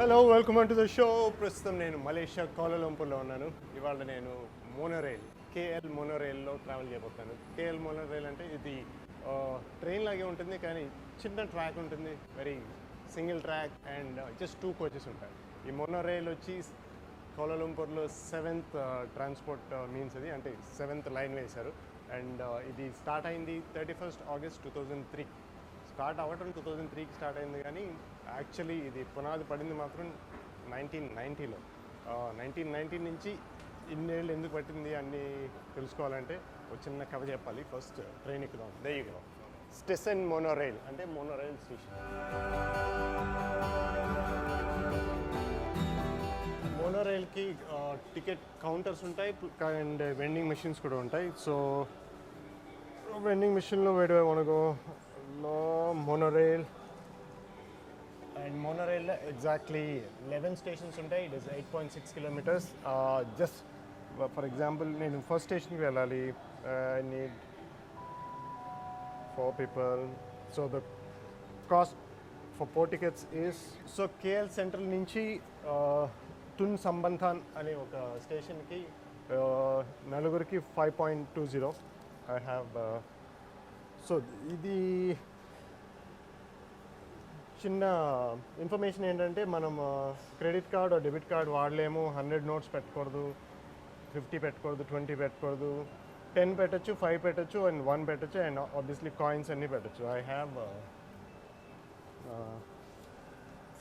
Hello welcome to the show. ప్రస్తుతం నేను Malaysia కోలాలంపూర్లో ఉన్నాను. ఇవాళ నేను మోనోరైల్ కేఎల్ మోనోరైల్లో ట్రావెల్ చేయబోతాను. కేఎల్ మోనోరైల్ అంటే ఇది ట్రైన్ లాగే ఉంటుంది, కానీ చిన్న ట్రాక్ ఉంటుంది, very single track and just 2 coaches ఉంటాయి. ఈ మోనోరైల్ వచ్చి కోలాలంపూర్లో 7th ట్రాన్స్పోర్ట్ మీన్స్ అది, అంటే 7th లైన్ వేశారు. అండ్ ఇది స్టార్ట్ అయింది 31st August 2003. స్టార్ట్ అవ్వటం 2003కి స్టార్ట్ అయింది, కానీ యాక్చువల్లీ ఇది పునాది పడింది మాత్రం 1990లో. 1990 నుంచి ఇన్నేళ్ళు ఎందుకు పట్టింది అన్నీ తెలుసుకోవాలంటే ఒక చిన్న కథ చెప్పాలి. ఫస్ట్ ట్రైన్ ఎక్కుదాం. దయ్యకుదాం. స్టేషన్ మోనోరైల్ అంటే మోనోరైల్ స్టేషన్. మోనోరైల్కి టికెట్ కౌంటర్స్ ఉంటాయి అండ్ వెండింగ్ మెషిన్స్ కూడా ఉంటాయి. సో వెండింగ్ మెషిన్లో వేడి మనకు monorail, and monorail exactly 11 stations ఉంటాయి. it is 8.6 kilometers. Just for example, నేను ఫస్ట్ స్టేషన్కి వెళ్ళాలి. I need 4 people, so the cost for 4 tickets is, so KL central నుంచి తున్ సంబంధాన్ అనే ఒక స్టేషన్కి నలుగురికి 5.20. I have సో ఇది చిన్న ఇన్ఫర్మేషన్ ఏంటంటే, మనం క్రెడిట్ కార్డ్ డెబిట్ కార్డ్ వాడలేము. 100 నోట్స్ పెట్టకూడదు, 50 పెట్టకూడదు, 20 పెట్టకూడదు, 10 పెట్టచ్చు, 5 పెట్టచ్చు అండ్ 1 పెట్టచ్చు, అండ్ ఆబ్వియస్లీ కాయిన్స్ అన్నీ పెట్టచ్చు. ఐ హ్యావ్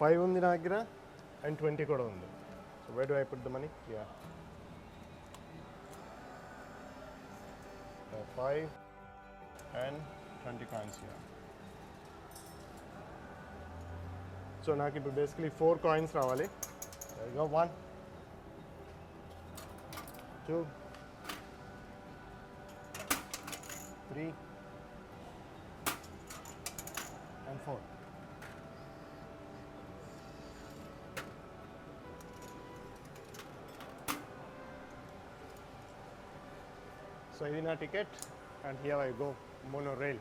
5 ఉంది నా దగ్గర అండ్ 20 కూడా ఉంది. So where do I put the money? Yeah, 5 and 20 coins here. So నాకు ఇప్పుడు బేసికలీ 4 కాయిన్స్ రావాలి. There you go. 1, 2, 3 and 4. So ఇది నా ticket and here I go. Monorail.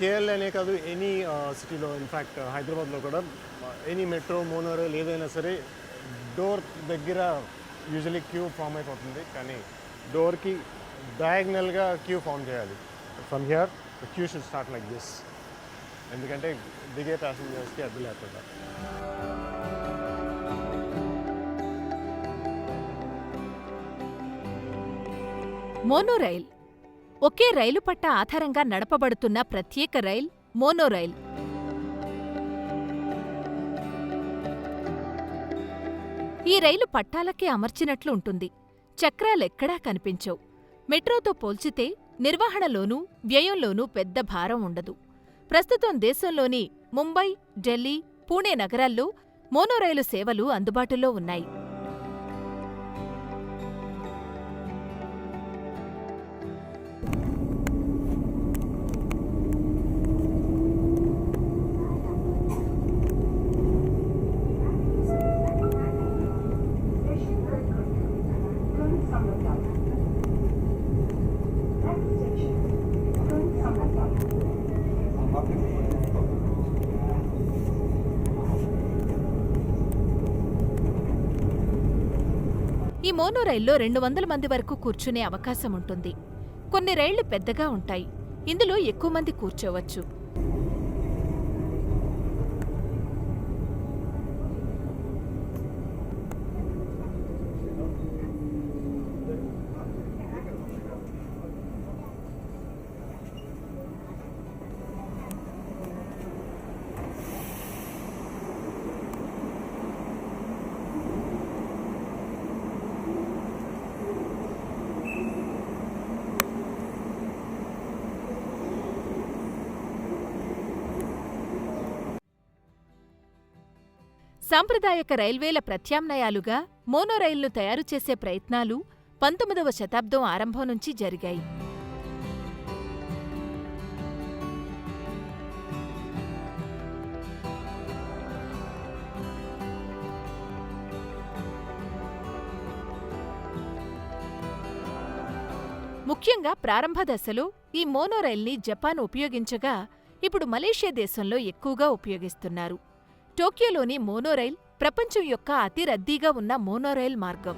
KL అనే కాదు, ఎనీ సిటీలో, ఇన్ఫ్యాక్ట్ హైదరాబాద్లో కూడా ఎనీ మెట్రో మోనోరైల్ ఏదైనా సరే డోర్ దగ్గర యూజువలీ క్యూ ఫామ్ అయిపోతుంది. కానీ డోర్కి డయాగ్నల్గా క్యూ ఫామ్ చేయాలి. From here the queue should start like this, ఎందుకంటే దిగే ప్యాసింజర్స్కి అడ్డు లేకుండా. మోనోరైల్ ఒకే రైలు పట్ట ఆధారంగా నడపబడుతున్న ప్రత్యేక రైల్ మోనోరైల్. ఈ రైలు పట్టాలకే అమర్చినట్లు ఉంటుంది. చక్రాలెక్కడా కనిపించవు. మెట్రోతో పోల్చితే నిర్వహణలోనూ వ్యయంలోనూ పెద్ద భారం ఉండదు. ప్రస్తుతం దేశంలోని ముంబై, ఢిల్లీ, పూణే నగరాల్లో మోనోరైలు సేవలు అందుబాటులో ఉన్నాయి. ఈ మోనోరైల్లో 200 మంది వరకు కూర్చునే అవకాశం ఉంటుంది. కొన్ని రైళ్లు పెద్దగా ఉంటాయి. ఇందులో ఎక్కువ మంది కూర్చోవచ్చు. సాంప్రదాయక రైల్వేల ప్రత్యామ్నాయాలుగా మోనోరైల్ను తయారు చేసే ప్రయత్నాలు 19వ శతాబ్దం ఆరంభం నుంచి జరిగాయి. ముఖ్యంగా ప్రారంభ దశలో ఈ మోనోరైల్ని జపాన్ ఉపయోగించగా ఇప్పుడు మలేషియా దేశంలో ఎక్కువగా ఉపయోగిస్తున్నారు. టోక్యోలోని మోనోరైల్ ప్రపంచం యొక్క అతి రద్దీగా ఉన్న మోనోరైల్ మార్గం.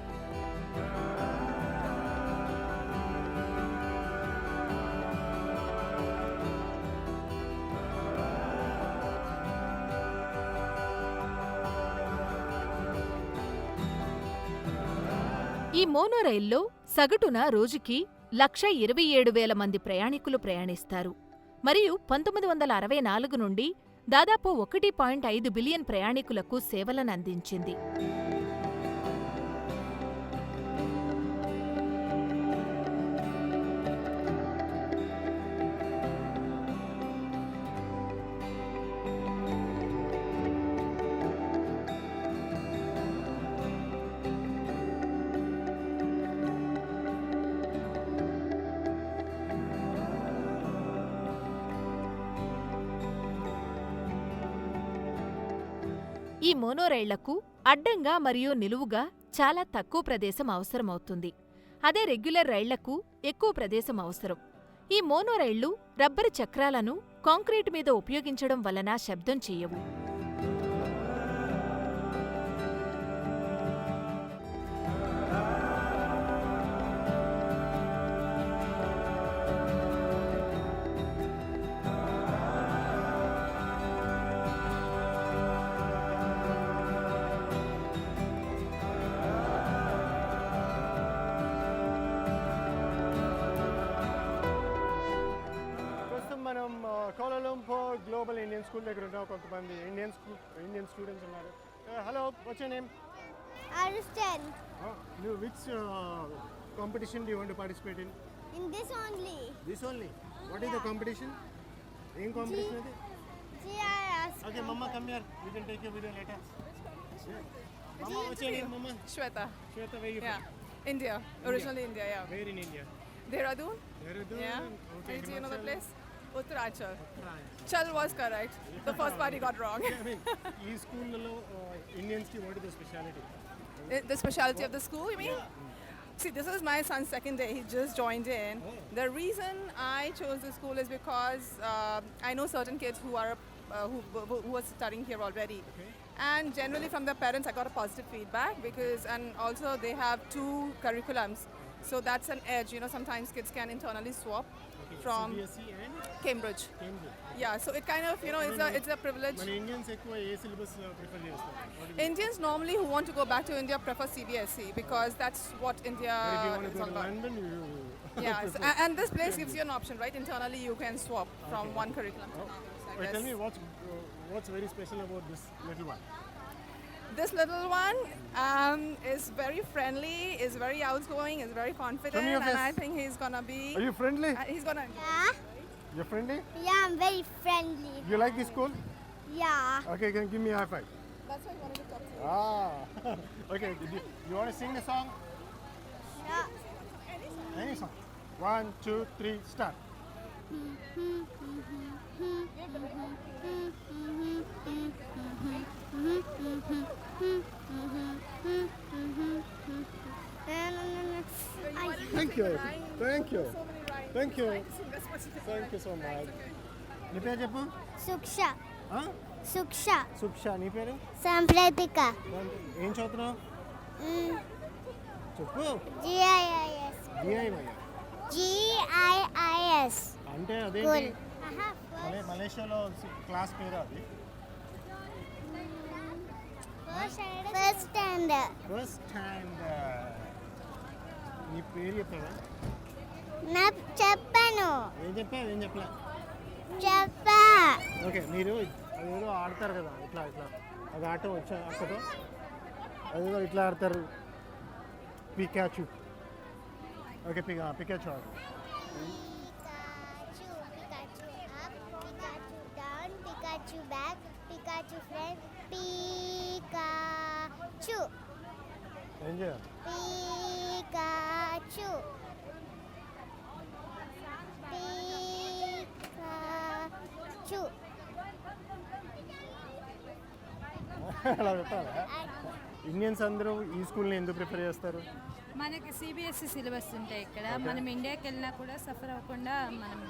ఈ మోనోరైల్లో సగటున రోజుకి 1,27,000 మంది ప్రయాణికులు ప్రయాణిస్తారు మరియు 1964 నుండి దాదాపు 1.5 బిలియన్ ప్రయాణికులకు సేవలనందించింది. ఈ మోనోరైళ్లకు అడ్డంగా మరియు నిలువుగా చాలా తక్కువ ప్రదేశం అవసరమవుతుంది. అదే రెగ్యులర్ రైళ్లకు ఎక్కువ ప్రదేశం అవసరం. ఈ మోనోరైళ్లు రబ్బరు చక్రాలను కాంక్రీటు మీద ఉపయోగించడం వలన శబ్దం చెయ్యవు. మనం కోలాలంపూర్ గ్లోబల్ ఇండియన్ స్కూల్ దగ్గర ఉన్నాం. కొంతమంది ఇండియన్ స్టూడెంట్స్ ఉన్నారు. Hello, watts your name? Understand? You which competition do you want to participate in? In this only. This only. What is the competition? Em competition is it? GIS. Okay, Mama, come here. You can take your video later. Mama, what's your name, Mama? Shweta. Shweta, where you Yeah. India. Originally India, yeah. from? Where in India? Dehradun? Dehradun. Yeah. Okay. Do you know the Himachal. place? Uttarachal. Right. Chal was correct. The first part he got wrong. I mean, ఈ స్కూల్లో ఇండియన్స్కి what is the speciality? The specialty of the school, you mean? See, this is my son's second day. He just joined in. The reason I chose the school is because I know certain kids who are who are studying here already. Okay. And generally from the parents I got a positive feedback because, and also they have 2 curriculums. So that's an edge, you know, sometimes kids can internally swap from CBSE and Cambridge. Cambridge. Yeah, so it kind of, you know, it's a privilege. మన Indians ఎక్కువ ఏ syllabus prefer చేస్తారు? Indians normally who want to go back to India prefer CBSE because that's what India But if you want to is go all to about. London, you Yeah, so, and this place gives you an option, right? Internally you can swap from one curriculum to another. So I Wait, tell me guess what's very special about this little one? this little one is very friendly, is very outgoing, is very confident, your and face. I think he's gonna be. Are you friendly? He's gonna. Yeah. You're friendly? Yeah, I'm very friendly. You like this school? Yeah. Okay, can give me a high five. That's why I wanted to talk to you. Ah. Okay, you want to sing the song? Yeah. Any song. 1, 2, 3, start. Thank you. Thank you. Thank you. Thank you so much. నీ పేరు చెప్పు. Suksha. ఆ? Suksha. సుక్ష, నీ పేరు? Sampratika. ఏం చదువుతున్నావు? చెప్పు. GIS. GIY. GIS. అంటే Cool. అదేంటి? మలేషియాలో క్లాస్ పేరు అది. First standard. First stand. నీ పేరు చెప్పావా? నా చెప్పాను. ఏం చెప్పావు? ఏం చెప్పలే. చెప్పా. ఓకే, మీరు అదేదో ఆడతారు కదా, ఇట్లా ఇట్లా అది ఆట వచ్చా అక్కడో అదేదో ఇట్లా ఆడతారు, పికాచు. ఓకే, పికాచు ఆడు. Pikachu up, Pikachu down, Pikachu back, Pikachu friend, Pikachu. ఏం చేయాలి? పికాచు పికాచు అలా పెట్టాలా? ఇండియన్స్ అందరూ ఈ స్కూల్ని ఎందుకు ప్రిఫర్ చేస్తారు? మనకి సిబిఎస్ఈ సిలబస్ ఉంటాయి ఇక్కడ. మనం ఇండియాకి వెళ్ళినా కూడా సఫర్ అవ్వకుండా మనం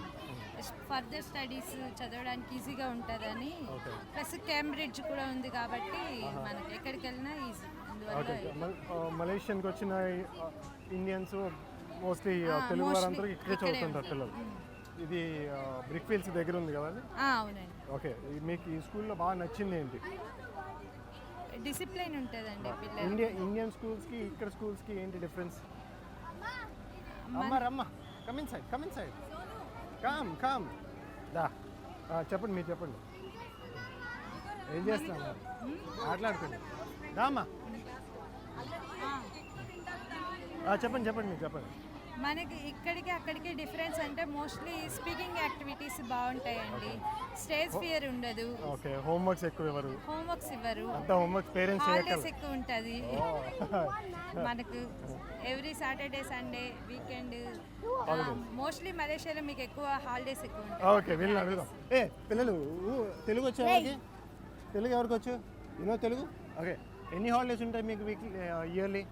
ఫర్దర్ స్టడీస్ చదవడానికి ఈజీగా ఉంటుందని, Okay. ప్లస్ కేంబ్రిడ్జ్ కూడా ఉంది కాబట్టి మనకి ఎక్కడికి వెళ్ళినా ఈజీ. ఓకే. అందువల్ల మలేషియన్కి వచ్చిన Indians mostly Ah, Telugu mostly వారందరూ ఇక్కడే ఇక్కడే చదువుతుంటారు పిల్లలు. ఇది బ్రిక్ ఫీల్డ్స్ దగ్గర ఉంది కదా అది? అవునండి. ఓకే. మీకు ఈ స్కూల్లో బాగా నచ్చింది ఏంటి? డిసిప్లైన్ ఉంటుందండి పిల్లలు. ఇండియన్ స్కూల్స్కి ఇక్కడ స్కూల్స్కి ఏంటి డిఫరెన్స్? అమ్మ రమ్మ, కమ్ ఇన్ సైడ్ కమ్ దా. చెప్పండి, మీరు చెప్పండి. ఏం చేస్తున్నారు? మాట్లాడుకోండి. దామా చెప్పండి మీరు చెప్పండి. మనకి ఇక్కడికి అక్కడికి డిఫరెన్స్ అంటే మోస్ట్లీ స్పీకింగ్ యాక్టివిటీస్ బాగుంటాయండి. స్టేజ్ ఫియర్ ఉండదు, ఓకే. హోంవర్క్స్ ఎక్కువ ఇవ్వరు, హోంవర్క్స్ ఇవ్వరు, అంతా హోంవర్క్స్ పేరెంట్స్ హాలిడేస్ ఎక్కువ ఉంటుంది మనకు. Every Saturday Sunday weekend mostly మలేషియాలో మీకు ఎక్కువ హాలిడేస్ ఎక్కువ ఉంటాయి. ఓకే. వీళ్ళని అడుగుదాం. పిల్లలు తెలుగు వచ్చే వాళ్ళకి? తెలుగు ఎవరికి వచ్చు? తెలుగు? ఓకే. ఎన్ని హాలిడేస్ ఉంటాయి మీకు వీక్లీ, ఇయర్లీ?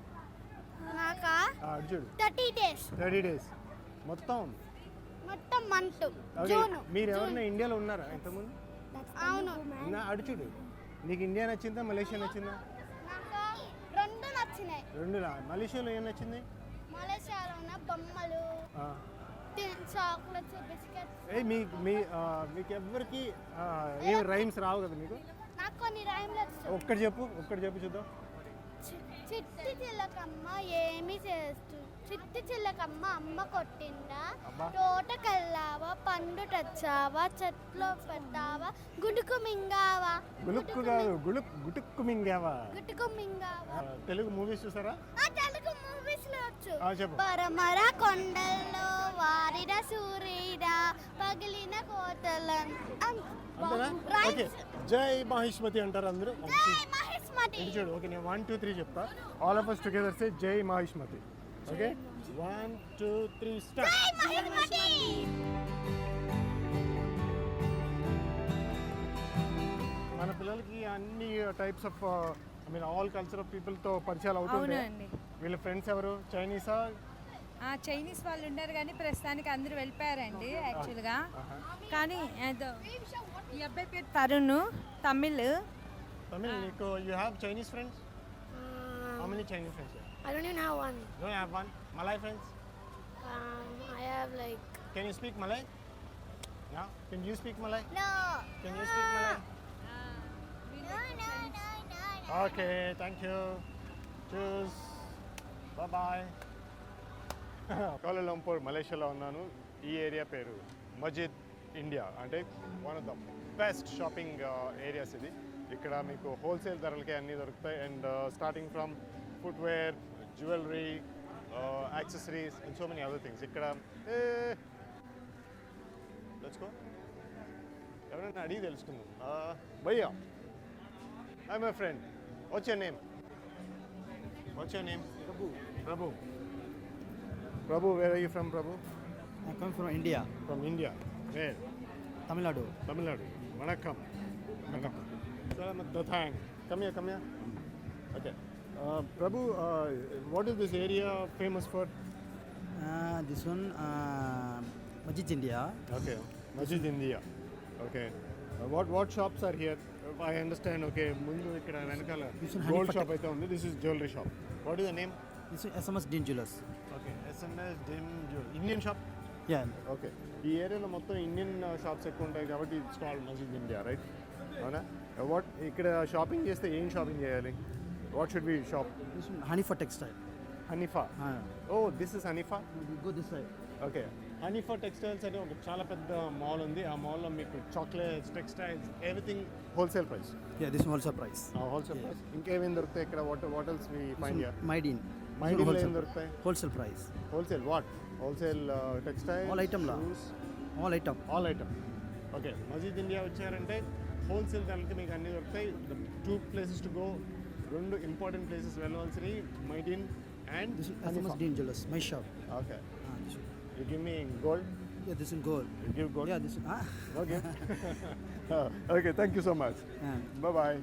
నాకా అటు చూడు. 30 days 30 days మొత్తం మంత్ ఓకే. జూన్. మీరు ఎవరైనా ఇండియాలో ఉన్నారా ఇంతకుముందు? అవును. అటు చూడు. నీకు ఇండియా నచ్చిందా, మలేషియా నచ్చిందా? నాకు రెండు నచ్చినాయి. రెండునా? మలేషియాలో ఏం నచ్చింది? మలేషియాలో ఉన్న బొమ్మలు, చాక్లెట్స్, బిస్కెట్స్. మీకు ఎవ్వరికి ఏం రైమ్స్ రావు కదా మీకు? నాకు కొన్ని రైమ్లు వచ్చు. ఒక్కటి చెప్పు చూద్దాం. చిట్టి చిల్లకమ్మ ఏమి చేస్తూ, చిట్టి చిల్లకమ్మ అమ్మ కొట్టిందా, అబ్బా. తోటకెళ్ళావా, పండు తెచ్చావా, చెట్లో పెట్టావా, గుడుకు మింగావా, గులుక్కు కాదు, గుటుక్కు మింగావా. గుటుకు మింగావా. తెలుగు మూవీస్ చూసారా? ఆ తెలుగు మూవీస్ లో వచ్చు. చెప్పు. పరమర కొండల్లో వారిన సూర్యుడ పగిలిన కోతలన్ అంతేనా? ఓకే. జై మహిష్మతి అంటారు అందరూ. మహిష్మతి. ఇటు చూడు. ఓకే, నేను 1 2 3 చెప్తా. ఆల్ ఆఫ్ us టుగెదర్ సే జై మహిష్మతి. Okay, 1 2 3 start. జై మహిష్మతి. మన పిల్లలకి అన్ని types of all culture of పీపుల్తో పరిచయాలు అవుతుంటాయి. అవునండి. వీళ్ళ ఫ్రెండ్స్ ఎవరు? చైనీసా? చైనీస్ వాళ్ళు ఉన్నారు కానీ ప్రస్తుతానికి అందరూ వెళ్ళిపోయారండి యాక్చువల్గా. కానీ ఈ అబ్బాయి పేరు తరుణ్, తమిళ్. తమిళ్. నీకు you have Chinese friends? How many Chinese friends? I don't even have one. Don't have one. Malay friends? I have like. Can you speak Malay? No? Can you speak Malay? No. Can you speak Malay? No. Okay, thank you. Cheers. Bye-bye. Kuala Lumpur, మలేషియాలో ఉన్నాను. ఈ area పేరు Masjid India. అంటే one of the best shopping areas ఇది. ఇక్కడ మీకు wholesale ధరలకే అన్నీ దొరుకుతాయి. And starting from footwear, jewellery, accessories and so many other things. ఇక్కడ లెట్స్ గో. ఎవరైనా అడిగి తెలుసుకుందాం. భయ్యా, I my friend. What's your name? Prabhu, where are you from, Prabhu? I come from India, From India. Where? Tamil Nadu. Tamil Nadu. Vanakkam. Salamat. Come here. Okay. Prabhu, what is this area famous for? This one, Majid India. Okay. Masjid India. Okay. What shops are here? I understand. Okay. Mundu ikkada venakala This one gold Hanifa shop aithe undi. This is jewelry shop. What is the name? This is SMS Dean Jewelers. Okay. SMS Dim Jewelry. Indian shop? Yeah. Okay. ఈ ఏరియాలో మొత్తం Indian shops ఎక్కువ ఉంటాయి కాబట్టి it's called Masjid India, right? అవునా? ఇక్కడ shopping చేస్తే ఏం షాపింగ్ చేయాలి? What should we shop? This one Hanifa Textile. Hanifa. Oh, this is Hanifa. We go this side. Okay. Hanifa textiles అనే ఒక చాలా పెద్ద మాల్ ఉంది. ఆ మాల్లో మీకు chocolates, textiles, everything wholesale price. Yeah, this one also price. Wholesale price. ఇంకేమేమి దొరుకుతాయి ఇక్కడ? What else we find here? Mydin. మైడీలో ఏం దొరుకుతాయి? Wholesale price. Wholesale what? Wholesale textile, All item la. All item. All item. Okay. Masjid India వచ్చారంటే wholesale ధరలకి మీకు అన్నీ దొరుకుతాయి. ద 2 places టు గో రెండు ఇంపార్టెంట్ ప్లేసెస్ వెళ్ళవలసినవి Mydin and This is SMS Dean Jewelers, my shop. Okay This one. You give me gold Yeah, this is gold. You give gold Yeah, this is. Okay okay thank you so much bye bye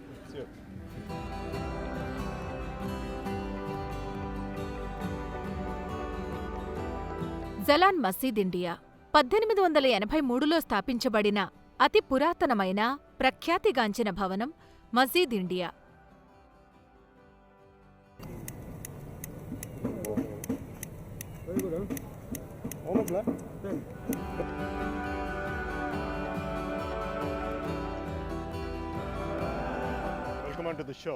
Jalan Masjid India 1883లో స్థాపించబడిన అతి పురాతనమైన ప్రఖ్యాతిగాంచిన భవనం Masjid India. Very good ఓమట్లా welcome to the show.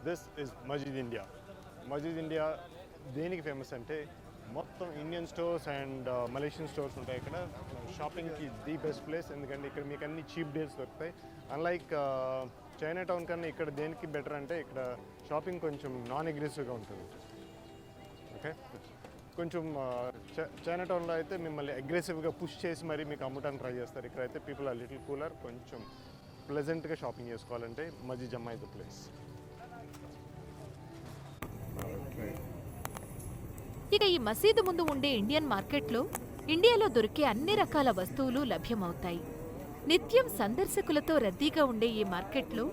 This is Masjid India. Masjid India దేనికి famous అంటే మొత్తం Indian stores and Malaysian stores ఉంటాయి ఇక్కడ. షాపింగ్కి ది బెస్ట్ ప్లేస్, ఎందుకంటే ఇక్కడ మీకు అన్ని చీప్ డీల్స్ దొరుకుతాయి. అన్లైక్ చైనా టౌన్ కన్నా ఇక్కడ దేనికి బెటర్ అంటే ఇక్కడ షాపింగ్ కొంచెం నాన్ అగ్రెసివ్గా ఉంటుంది. ఓకే, కొంచెం చైనా టౌన్లో అయితే మిమ్మల్ని అగ్రెసివ్గా పుష్ చేసి మరీ మీకు అమ్మటానికి ట్రై చేస్తారు. ఇక్కడైతే పీపుల్ ఆర్ లిటిల్ కూలర్, కొంచెం ప్లెజెంట్గా షాపింగ్ చేసుకోవాలంటే మజీద్ జమ్మా ఇస్ ద ప్లేస్. ఇక ఈ మసీదు ముందు ఉండే ఇండియన్ మార్కెట్లో ఇండియాలో దొరికే అన్ని రకాల వస్తువులు లభ్యమవుతాయి. నిత్యం సందర్శకులతో రద్దీగా ఉండే ఈ మార్కెట్లో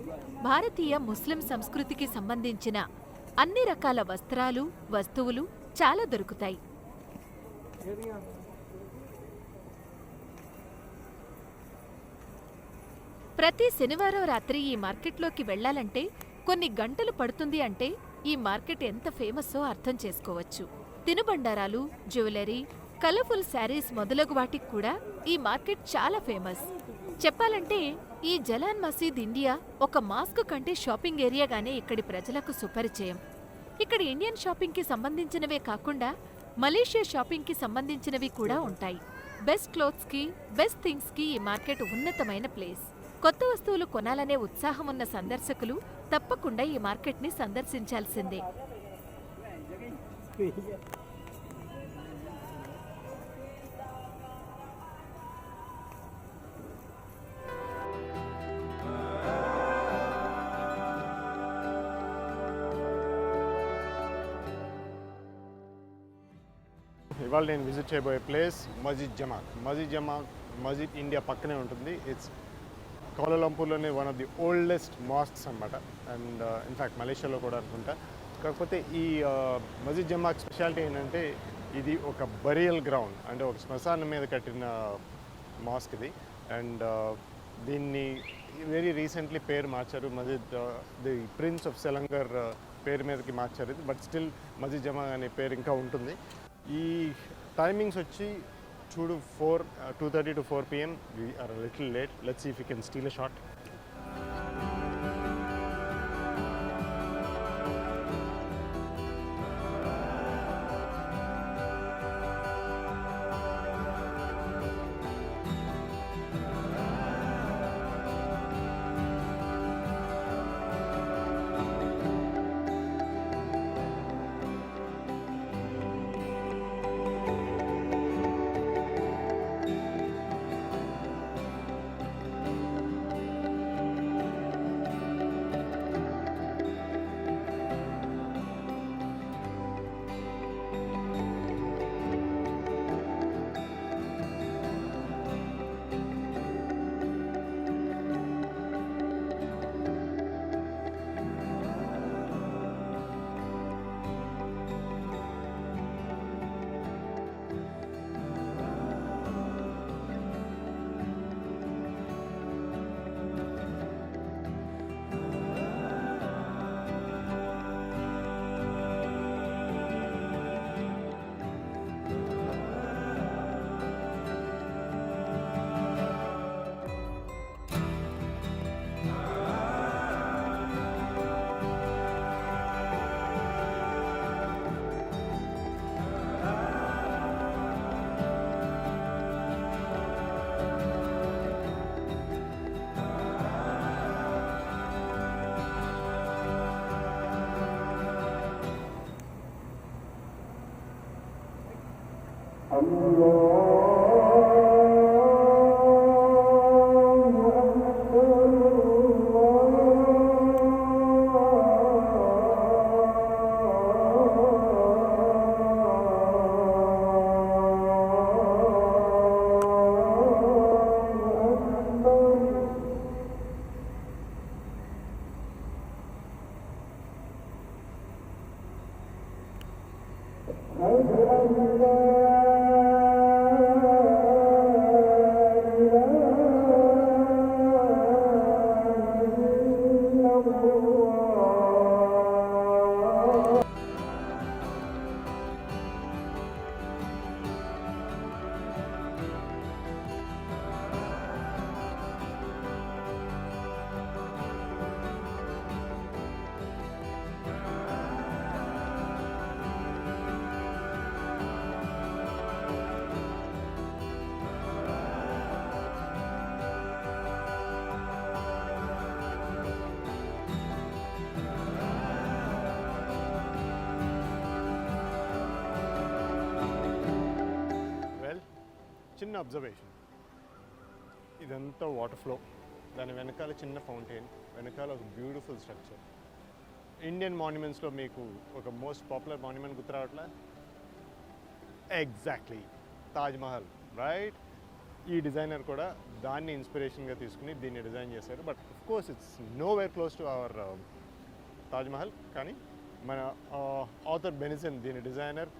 భారతీయ ముస్లిం సంస్కృతికి సంబంధించిన అన్ని రకాల వస్త్రాలు, వస్తువులు చాలా దొరుకుతాయి. ప్రతి శనివారం రాత్రి ఈ మార్కెట్లోకి వెళ్లాలంటే కొన్ని గంటలు పడుతుంది. అంటే ఈ మార్కెట్ ఎంత ఫేమస్సో అర్థం చేసుకోవచ్చు. తినుబండారాలు, జ్యువెలరీ, కలర్ఫుల్ శారీస్ మొదలగు వాటికి కూడా ఈ మార్కెట్ చాలా ఫేమస్. చెప్పాలంటే ఈ జలాన్ మసీద్ ఇండియా ఒక మాస్క్ కంటే షాపింగ్ ఏరియాగానే ఇక్కడి ప్రజలకు సుపరిచయం. ఇక్కడ ఇండియన్ షాపింగ్కి సంబంధించినవే కాకుండా మలేషియా షాపింగ్కి సంబంధించినవి కూడా ఉంటాయి. బెస్ట్ క్లోత్స్కి, బెస్ట్ థింగ్స్కి ఈ మార్కెట్ ఉన్నతమైన ప్లేస్. కొత్త వస్తువులు కొనాలనే ఉత్సాహం ఉన్న సందర్శకులు తప్పకుండా ఈ మార్కెట్ని సందర్శించాల్సిందే. ఇవాళ నేను విజిట్ చేయబోయే ప్లేస్ మజీద్ జమా. మజీద్ ఇండియా పక్కనే ఉంటుంది. ఇట్స్ కౌలాలంపూర్లోనే one of the oldest mosques అనమాట. అండ్ ఇన్ఫ్యాక్ట్ మలేషియాలో కూడా అనుకుంటా. కాకపోతే ఈ మజీద్ జమాక్ స్పెషాలిటీ ఏంటంటే ఇది ఒక బరియల్ గ్రౌండ్, అంటే ఒక శ్మశానం మీద కట్టిన మాస్క్ ఇది. అండ్ దీన్ని వెరీ రీసెంట్లీ పేరు మార్చారు. మజీద్ ది ప్రిన్స్ ఆఫ్ సెలంగర్ పేరు మీదకి మార్చారు ఇది. బట్ స్టిల్ మజీద్ జమా అనే పేరు ఇంకా ఉంటుంది. ఈ టైమింగ్స్ వచ్చి చూడు 2:30 to 4 PM. We are a little late. Let's see if we can steal a shot. Well, చిన్న అబ్జర్వేషన్. ఇదంతా వాటర్ ఫ్లో, దాని వెనకాల చిన్న ఫౌంటైన్, వెనకాల ఒక బ్యూటిఫుల్ స్ట్రక్చర్. ఇండియన్ మాన్యుమెంట్స్లో మీకు ఒక మోస్ట్ పాపులర్ మాన్యుమెంట్ గుర్తు రావట్లే? Exactly Taj Mahal, right? ఈ డిజైనర్ కూడా దాన్ని ఇన్స్పిరేషన్గా తీసుకుని దీన్ని డిజైన్ చేశారు. But of course it's know where close to our Taj Mahal. కానీ మన ఆథర్ బెనిసన్ దీని డిజైనర్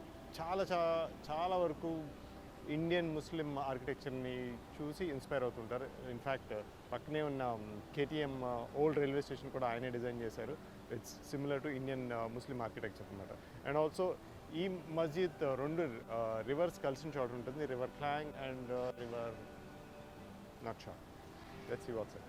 చాలా వరకు ఇండియన్ ముస్లిం ఆర్కిటెక్చర్ని చూసి ఇన్స్పైర్ అవుతుంటారు. ఇన్ఫ్యాక్ట్ పక్కనే ఉన్న కేటీఎం ఓల్డ్ రైల్వే స్టేషన్ కూడా ఆయనే డిజైన్ చేశారు. It's similar to Indian Muslim architecture అనమాట. అండ్ ఆల్సో ఈ మస్జిద్ రెండు రివర్స్ కలిసిన చోట ఉంటుంది, రివర్ క్లాంగ్ అండ్ రివర్ నక్షా. Let's see what's it.